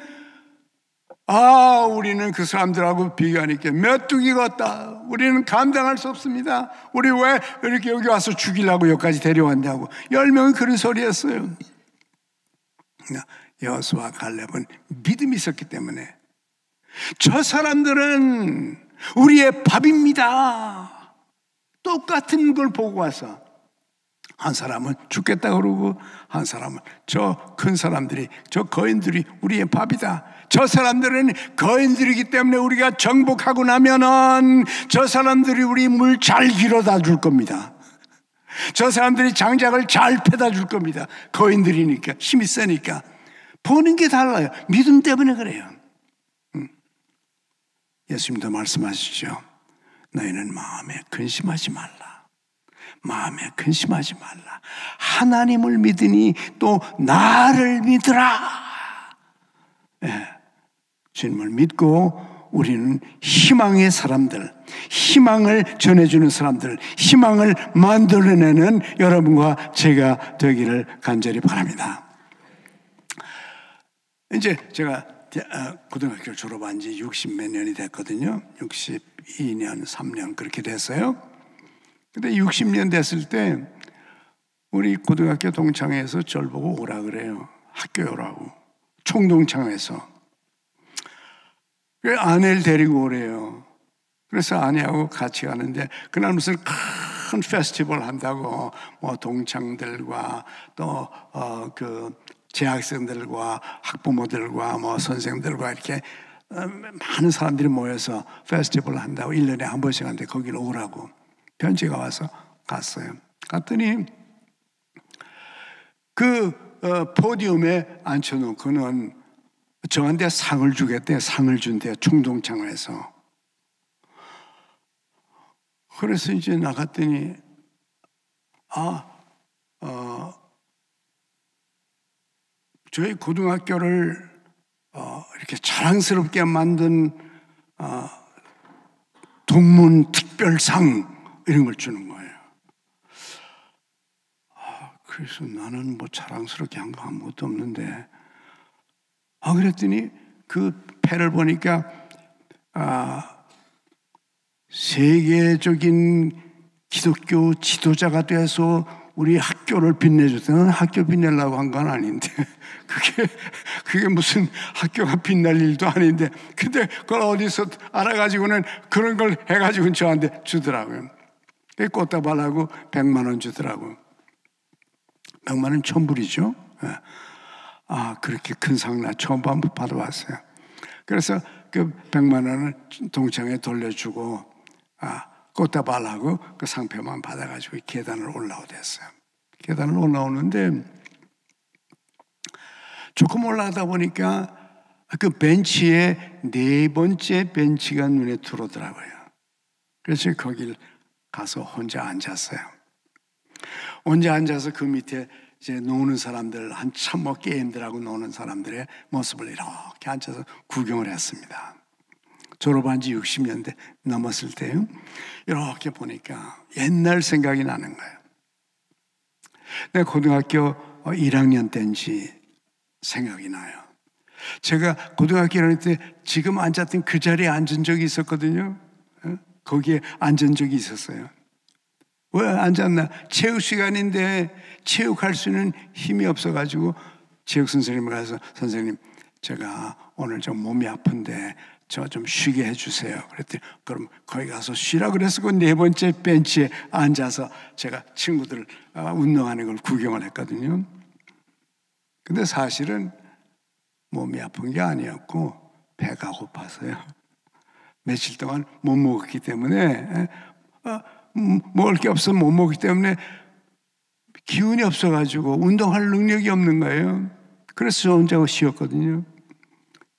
우리는 그 사람들하고 비교하니까 메뚜기 같다. 우리는 감당할 수 없습니다. 우리 왜 이렇게 여기 와서 죽이려고 여기까지 데려왔냐고. 10명은 그런 소리 했어요. 여호수아와 갈렙은 믿음이 있었기 때문에 저 사람들은 우리의 밥입니다. 똑같은 걸 보고 와서 한 사람은 죽겠다 그러고 한 사람은 저 큰 사람들이, 저 거인들이 우리의 밥이다. 저 사람들은 거인들이기 때문에 우리가 정복하고 나면은 저 사람들이 우리 물 잘 길어다 줄 겁니다. 저 사람들이 장작을 잘 패다 줄 겁니다. 거인들이니까, 힘이 세니까. 보는 게 달라요. 믿음 때문에 그래요. 예수님도 말씀하시죠. 너희는 마음에 근심하지 말라. 마음에 근심하지 말라. 하나님을 믿으니 또 나를 믿으라. 주님을 믿고 우리는 희망의 사람들, 희망을 전해주는 사람들, 희망을 만들어내는 여러분과 제가 되기를 간절히 바랍니다. 이제 제가 고등학교 졸업한 지 60몇 년이 됐거든요. 62년, 3년 그렇게 됐어요. 근데 60년 됐을 때 우리 고등학교 동창회에서 저를 보고 오라 그래요. 학교에 오라고. 총동창회에서. 아내를 데리고 오래요. 그래서 아내하고 같이 가는데 그날 무슨 큰 페스티벌 한다고 뭐 동창들과 또 그 재학생들과 학부모들과 뭐 선생님들과 이렇게 많은 사람들이 모여서 페스티벌 한다고 1년에 한 번씩 하는데 거기를 오라고 편지가 와서 갔어요. 갔더니 그 포디움에 앉혀놓고는 저한테 상을 주겠대요. 상을 준대요. 총동창회에서. 그래서 이제 나갔더니 저희 고등학교를 이렇게 자랑스럽게 만든 동문 특별상 이런 걸 주는 거예요. 그래서 나는 뭐 자랑스럽게 한 거 아무것도 없는데 그랬더니 그 패를 보니까 세계적인 기독교 지도자가 돼서 우리 학교를 빛내줬다는 학교 빛내려고 한 건 아닌데 그게 무슨 학교가 빛날 일도 아닌데 근데 그걸 어디서 알아가지고는 그런 걸 해가지고 저한테 주더라고요. 꽃다발하고 100만 원 주더라고. 100만 원 천불이죠. 그렇게 큰 상 나 처음 받아봤어요. 그래서 그 100만 원을 동창에 돌려주고 꽃다발하고 그 상표만 받아가지고 계단을 올라오댔어요. 계단을 올라오는데 조금 올라가다 보니까 그 벤치에 4번째 벤치가 눈에 들어오더라고요. 그래서 거길 가서 혼자 앉았어요. 혼자 앉아서 그 밑에 이제 노는 사람들, 한참 뭐 게임들하고 노는 사람들의 모습을 이렇게 앉아서 구경을 했습니다. 졸업한 지 60년 넘었을 때요. 이렇게 보니까 옛날 생각이 나는 거예요. 내가 고등학교 1학년 때인지 생각이 나요. 제가 고등학교 1학년 때 지금 앉았던 그 자리에 앉은 적이 있었거든요. 거기에 앉은 적이 있었어요. 왜 앉았나? 체육 시간인데 체육할 수 있는 힘이 없어가지고 체육 선생님을 가서 선생님 제가 오늘 좀 몸이 아픈데 저 좀 쉬게 해주세요. 그랬더니 그럼 거기 가서 쉬라 그래서 그 4번째 벤치에 앉아서 제가 친구들 운동하는 걸 구경을 했거든요. 근데 사실은 몸이 아픈 게 아니었고 배가 고파서요. 며칠 동안 못 먹었기 때문에 먹을 게 없어 못 먹기 때문에 기운이 없어가지고 운동할 능력이 없는 거예요. 그래서 저 혼자 쉬었거든요.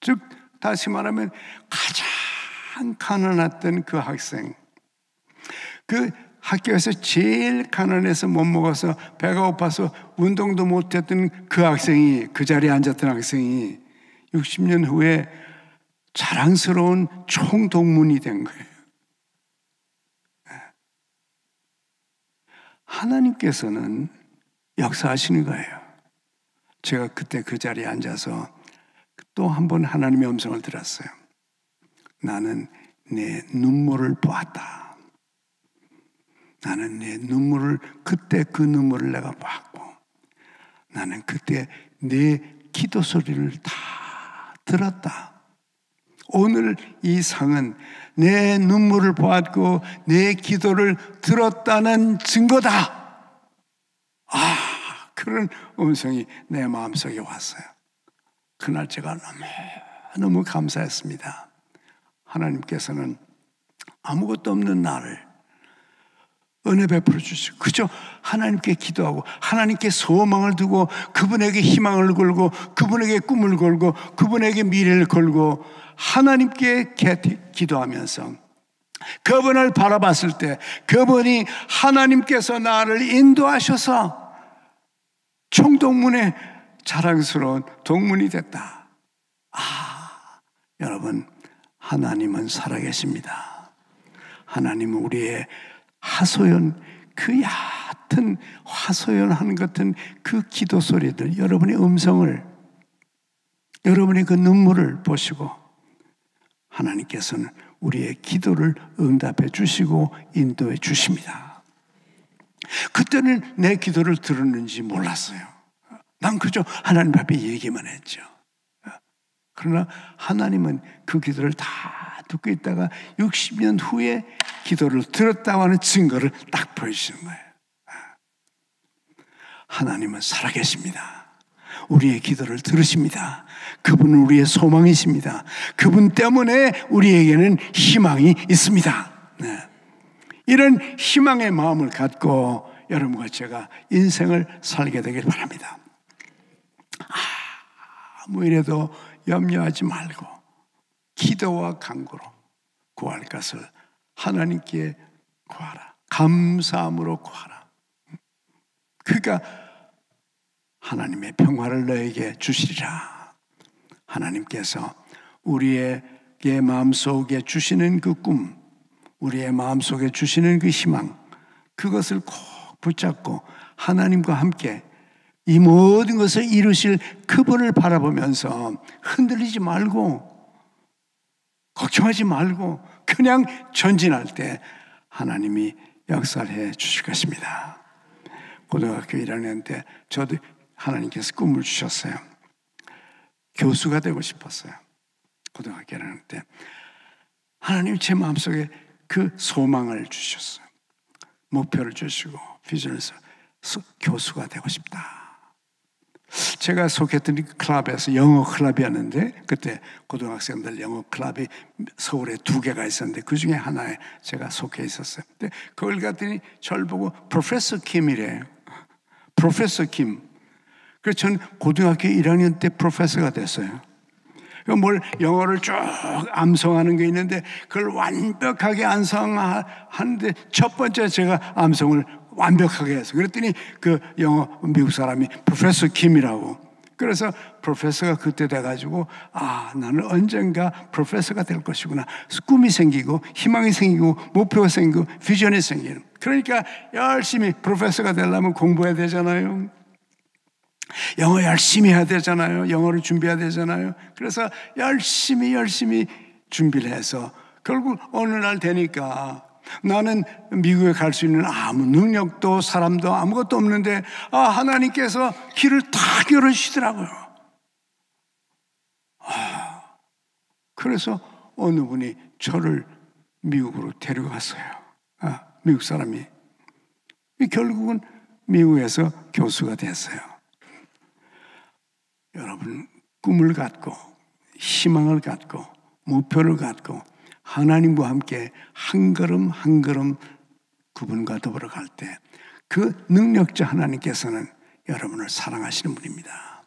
즉 다시 말하면 가장 가난했던 그 학생, 그 학교에서 제일 가난해서 못 먹어서 배가 고파서 운동도 못했던 그 학생이, 그 자리에 앉았던 학생이 60년 후에 자랑스러운 총동문이 된 거예요. 하나님께서는 역사하시는 거예요. 제가 그때 그 자리에 앉아서 또 한 번 하나님의 음성을 들었어요. 나는 내 눈물을 보았다. 나는 내 눈물을, 그때 그 눈물을 내가 보았고, 나는 그때 내 기도 소리를 다 들었다. 오늘 이 상은 내 눈물을 보았고 내 기도를 들었다는 증거다. 그런 음성이 내 마음속에 왔어요. 그날 제가 너무 감사했습니다. 하나님께서는 아무것도 없는 나를 은혜 베풀어 주시고, 그저 하나님께 기도하고 하나님께 소망을 두고 그분에게 희망을 걸고 그분에게 꿈을 걸고 그분에게 미래를 걸고 하나님께 기도하면서 그분을 바라봤을 때 그분이 하나님께서 나를 인도하셔서 총동문의 자랑스러운 동문이 됐다. 여러분, 하나님은 살아계십니다. 하나님은 우리의 하소연, 그 얕은 하소연하는 같은 그 기도 소리들, 여러분의 음성을, 여러분의 그 눈물을 보시고 하나님께서는 우리의 기도를 응답해 주시고 인도해 주십니다. 그때는 내 기도를 들었는지 몰랐어요. 난 그저 하나님 앞에 얘기만 했죠. 그러나 하나님은 그 기도를 다 듣고 있다가 60년 후에 기도를 들었다고 하는 증거를 딱 보여주시는 거예요. 하나님은 살아계십니다. 우리의 기도를 들으십니다. 그분은 우리의 소망이십니다. 그분 때문에 우리에게는 희망이 있습니다. 이런 희망의 마음을 갖고 여러분과 제가 인생을 살게 되길 바랍니다. 아무 일에도 염려하지 말고 기도와 간구로 구할 것을 하나님께 구하라. 감사함으로 구하라. 그러니까 하나님의 평화를 너에게 주시리라. 하나님께서 우리에게 마음속에 주시는 그 꿈, 우리의 마음속에 주시는 그 희망, 그것을 꼭 붙잡고 하나님과 함께 이 모든 것을 이루실 그분을 바라보면서 흔들리지 말고 걱정하지 말고 그냥 전진할 때 하나님이 역사를 해 주실 것입니다. 고등학교 1학년 때 저도 하나님께서 꿈을 주셨어요. 교수가 되고 싶었어요. 고등학교 1학년 때 하나님이 제 마음속에 그 소망을 주셨어요. 목표를 주시고 비전을 써 교수가 되고 싶다. 제가 속했던 클럽에서 영어 클럽이었는데 그때 고등학생들 영어 클럽이 서울에 2개가 있었는데 그 중에 하나에 제가 속해 있었어요. 근데 그걸 갔더니 저를 보고 프로페서 킴이래요. 프로페서 킴. 그래서 저는 고등학교 1학년 때 프로페서가 됐어요. 뭘 영어를 쭉 암송하는 게 있는데 그걸 완벽하게 암송하는데 첫 번째 제가 암송을 완벽하게 해서 그랬더니 그 영어 미국 사람이 프로페서 킴이라고. 그래서 프로페서가 그때 돼가지고 나는 언젠가 프로페서가 될 것이구나. 꿈이 생기고 희망이 생기고 목표가 생기고 비전이 생기는. 그러니까 열심히 프로페서가 되려면 공부해야 되잖아요. 영어 열심히 해야 되잖아요. 영어를 준비해야 되잖아요. 그래서 열심히 준비를 해서 결국 어느 날 되니까 나는 미국에 갈 수 있는 아무 능력도 사람도 아무것도 없는데 하나님께서 길을 다 열어주시더라고요. 그래서 어느 분이 저를 미국으로 데려갔어요. 미국 사람이. 결국은 미국에서 교수가 됐어요. 여러분, 꿈을 갖고 희망을 갖고 목표를 갖고 하나님과 함께 한 걸음 한 걸음 그분과 더불어 갈 때 그 능력자 하나님께서는 여러분을 사랑하시는 분입니다.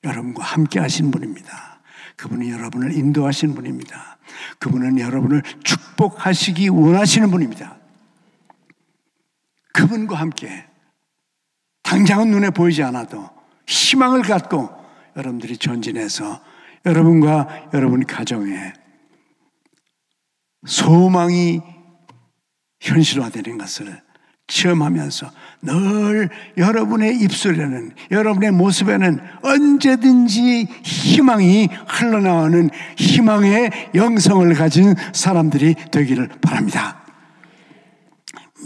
여러분과 함께 하시는 분입니다. 그분은 여러분을 인도하시는 분입니다. 그분은 여러분을 축복하시기 원하시는 분입니다. 그분과 함께 당장은 눈에 보이지 않아도 희망을 갖고 여러분들이 전진해서 여러분과 여러분 가정에 소망이 현실화되는 것을 체험하면서 늘 여러분의 입술에는, 여러분의 모습에는 언제든지 희망이 흘러나오는 희망의 영성을 가진 사람들이 되기를 바랍니다.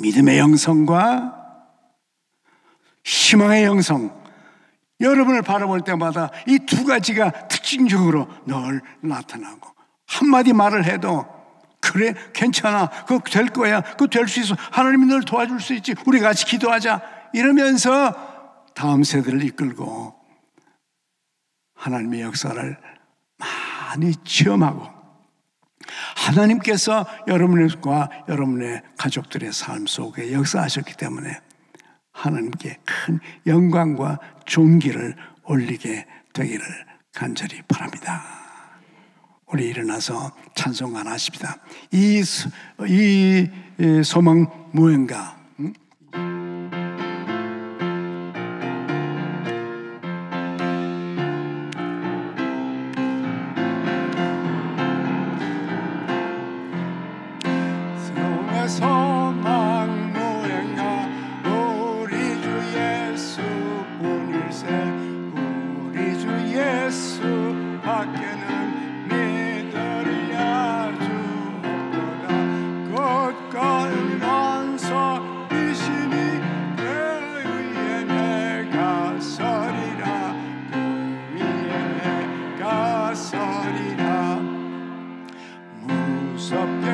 믿음의 영성과 희망의 영성, 여러분을 바라볼 때마다 이 두 가지가 특징적으로 늘 나타나고, 한마디 말을 해도 그래, 괜찮아, 그거 될 거야, 그거 될 수 있어, 하나님이 널 도와줄 수 있지, 우리 같이 기도하자, 이러면서 다음 세대를 이끌고 하나님의 역사를 많이 체험하고, 하나님께서 여러분과 여러분의 가족들의 삶 속에 역사하셨기 때문에 하나님께 큰 영광과 존귀를 올리게 되기를 간절히 바랍니다. 우리 일어나서 찬송 하나 하십시다. 이 소망 무언가, 소망 무언가, 우리 주 예수뿐일세. 우리 주 예수 밖에는 믿으리 아주 없도다. 굳건 원석이시니 그 위에 내가 서리라. 그 위에 내가 서리라. 무섭게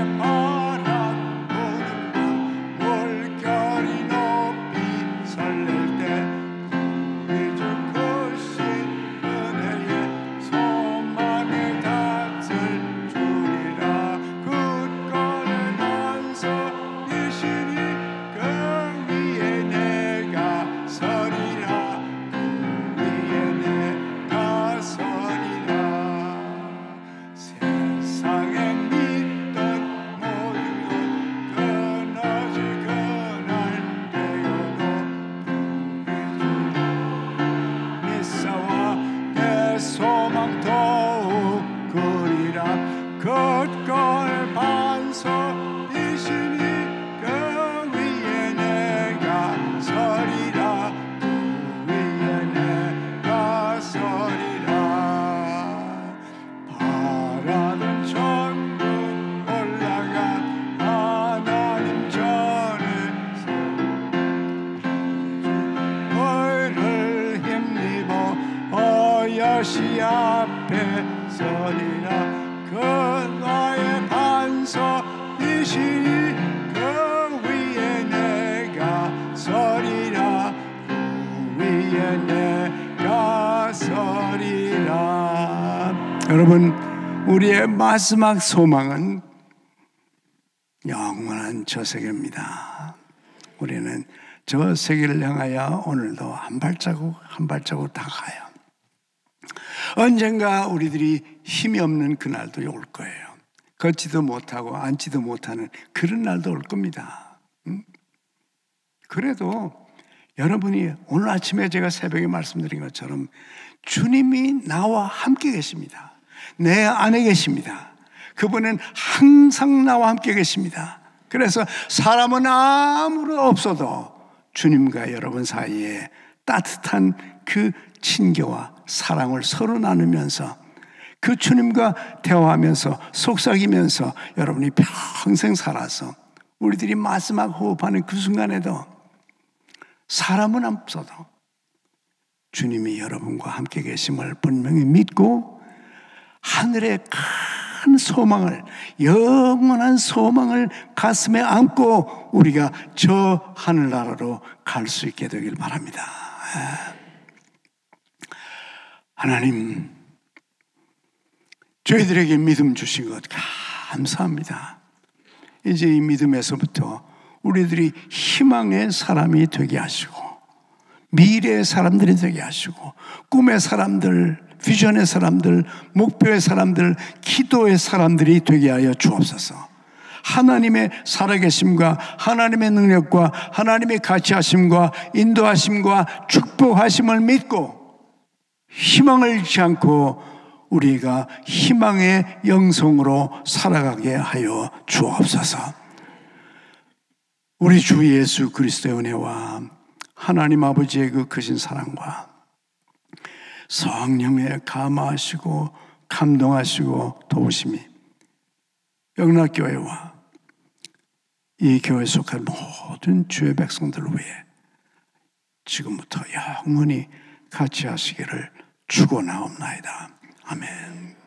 여시 앞에 서리라. 그 나의 반석이시니 그 위에 내가 서리라. 그 위에 내가 서리라. 여러분, 우리의 마지막 소망은 영원한 저 세계입니다. 우리는 저 세계를 향하여 오늘도 한 발자국 한 발자국 다가가요. 언젠가 우리들이 힘이 없는 그날도 올 거예요. 걷지도 못하고 앉지도 못하는 그런 날도 올 겁니다. 그래도 여러분이 오늘 아침에 제가 새벽에 말씀드린 것처럼 주님이 나와 함께 계십니다. 내 안에 계십니다. 그분은 항상 나와 함께 계십니다. 그래서 사람은 아무도 없어도 주님과 여러분 사이에 따뜻한 그 친교와 사랑을 서로 나누면서 그 주님과 대화하면서 속삭이면서 여러분이 평생 살아서 우리들이 마지막 호흡하는 그 순간에도 사람은 없어도 주님이 여러분과 함께 계심을 분명히 믿고 하늘의 큰 소망을, 영원한 소망을 가슴에 안고 우리가 저 하늘나라로 갈 수 있게 되길 바랍니다. 하나님, 저희들에게 믿음 주신 것 감사합니다. 이제 이 믿음에서부터 우리들이 희망의 사람이 되게 하시고, 미래의 사람들이 되게 하시고, 꿈의 사람들, 비전의 사람들, 목표의 사람들, 기도의 사람들이 되게 하여 주옵소서. 하나님의 살아계심과 하나님의 능력과 하나님의 가치하심과 인도하심과 축복하심을 믿고 희망을 잃지 않고 우리가 희망의 영성으로 살아가게 하여 주옵소서. 우리 주 예수 그리스도의 은혜와 하나님 아버지의 그 크신 사랑과 성령의 감화하시고 감동하시고 도우심이 영락교회와 이 교회에 속한 모든 주의 백성들 위해 지금부터 영원히 같이 하시기를 축원하옵나이다. 아멘.